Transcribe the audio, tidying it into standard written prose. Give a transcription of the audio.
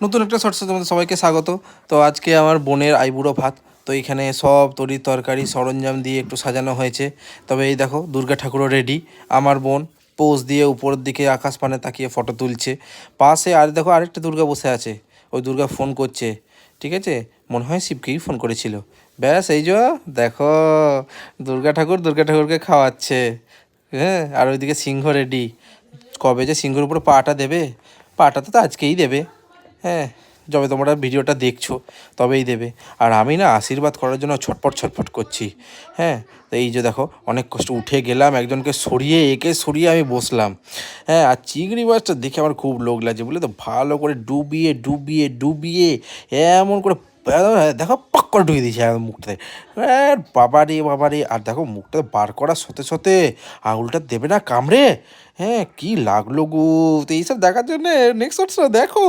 নতুন একটা শর্টসে তোমাদের সবাইকে স্বাগত। তো আজকে আমার বোনের আইবুড়ো ভাত। তো এইখানে সব তরি তরকারি সরঞ্জাম দিয়ে একটু সাজানো হয়েছে। তবে এই দেখো দুর্গা ঠাকুরও রেডি। আমার বোন পোজ দিয়ে উপরের দিকে আকাশ পানে তাকিয়ে ফটো তুলছে। পাশে আর দেখো আরেকটা দুর্গা বসে আছে। ওই দুর্গা ফোন করছে, ঠিক আছে, মনে হয় শিবকেই ফোন করেছিল। ব্যাস এই যে দেখো দুর্গা ঠাকুরকে খাওয়াচ্ছে। হ্যাঁ, আর ওইদিকে সিংহ রেডি। কবে যে সিংহের উপরে পাটা দেবে, পাটা তো আজকেই দেবে। হ্যাঁ, যবে তোমরা ভিডিওটা দেখছো তবেই দেবে। আর আমি না আশীর্বাদ করার জন্য ছটপট ছটপট করছি। হ্যাঁ, তো এই যে দেখো অনেক কষ্ট উঠে গেলাম, একজনকে সরিয়ে একে সরিয়ে আমি বসলাম। হ্যাঁ, আর চিংড়ি মাছটা দেখে আমার খুব লোভ লাগছে, বুঝলে তো, ভালো করে ডুবিয়ে ডুবিয়ে ডুবিয়ে এমন করে দেখো পাক করে ঢুকিয়ে দিয়েছে একদম মুখটাতে। বাবা রে, আর দেখো মুখটা বার করার সাথে সাথে আঙুলটা দেবে না কামড়ে। হ্যাঁ, কি লাগলো গো। তো এইসব দেখার জন্য নেক্সট দেখো।